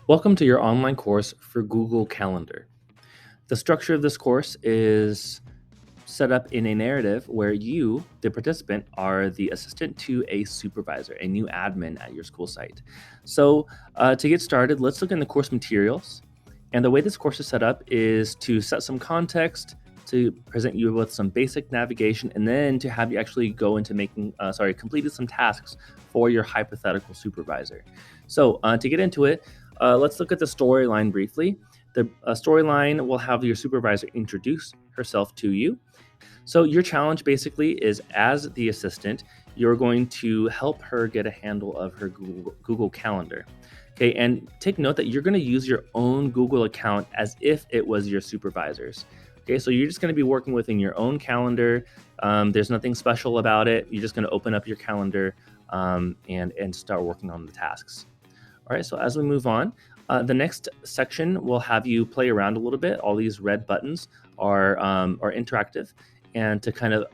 Welcome to your online course for Google Calendar. The structure of this course is set up in a narrative where you, the participant, are the assistant to a supervisor, a new admin at your school site. To get started, let's look in the course materials. And the way this course is set up is to set some context, to present you with some basic navigation, and then to have you actually go into completing some tasks for your hypothetical supervisor. To get into it, let's look at the storyline briefly. The storyline will have your supervisor introduce herself to you. So your challenge basically is, as the assistant, you're going to help her get a handle of her Google Calendar. Okay, and take note that you're going to use your own Google account as if it was your supervisor's. Okay, so you're just going to be working within your own calendar. There's nothing special about it. You're just going to open up your calendar and start working on the tasks. All right, so as we move on, the next section will have you play around a little bit. All these red buttons are interactive, and to kind of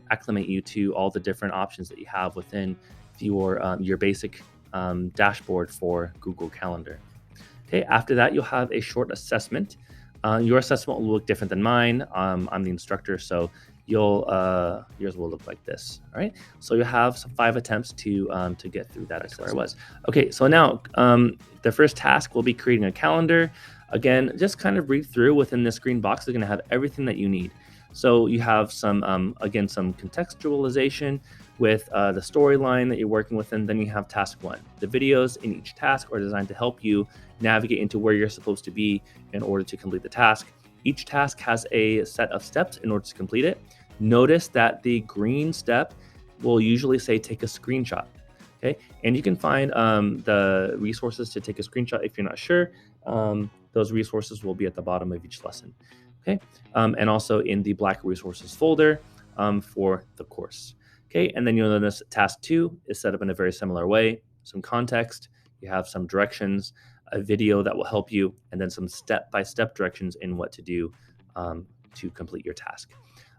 acclimate you to all the different options that you have within your basic dashboard for Google Calendar. Okay, after that, you'll have a short assessment. Your assessment will look different than mine. I'm the instructor, so yours will look like this. All right, so you'll have 5 attempts to get through that. That's where I was. Okay, so now the first task will be creating a calendar. Again, just kind of read through within this green box. They're going to have everything that you need. So you have some contextualization with the storyline that you're working with, and then you have task 1. The videos in each task are designed to help you navigate into where you're supposed to be in order to complete the task. Each task has a set of steps in order to complete it. Notice that the green step will usually say take a screenshot. Okay, and you can find the resources to take a screenshot if you're not sure. Those resources will be at the bottom of each lesson. Okay, and also in the Black Resources folder for the course. Okay, and then you'll notice task 2 is set up in a very similar way. Some context, you have some directions, a video that will help you, and then some step-by-step directions in what to do to complete your task.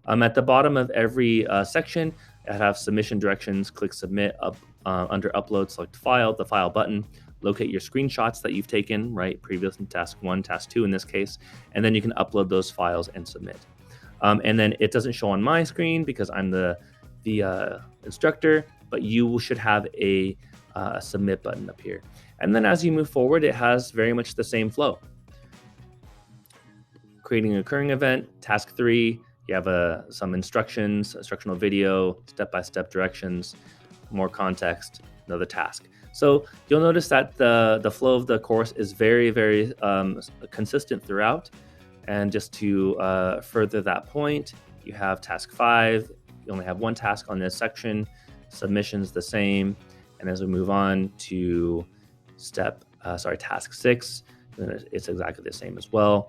At the bottom of every section, I have submission directions. Click submit. Under upload, select file, the file button. Locate your screenshots that you've taken, right? Previous in task 1, task 2 in this case, and then you can upload those files and submit. And then it doesn't show on my screen because I'm the instructor, but you should have a submit button up here. And then as you move forward, it has very much the same flow. Creating a recurring event, task 3, you have some instructional video, step-by-step directions, more context, another task. So you'll notice that the flow of the course is very, very consistent throughout. And just to further that point, you have task 5. You only have 1 task on this section. Submission's the same. And as we move on to task 6, it's exactly the same as well.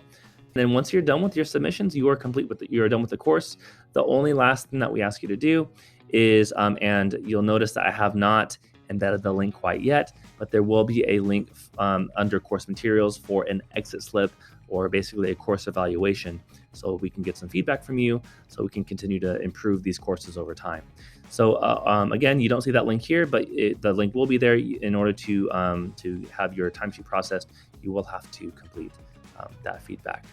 And then once you're done with your submissions, you are done with the course. The only last thing that we ask you to do is, and you'll notice that I have not embedded the link quite yet, but there will be a link under course materials for an exit slip, or basically a course evaluation, so we can get some feedback from you, so we can continue to improve these courses over time. So again, you don't see that link here, but the link will be there. In order to have your timesheet processed, you will have to complete that feedback.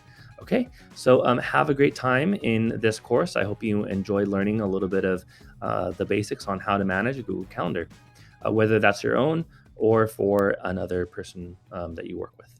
Okay, so have a great time in this course. I hope you enjoy learning a little bit of the basics on how to manage a Google Calendar, whether that's your own or for another person that you work with.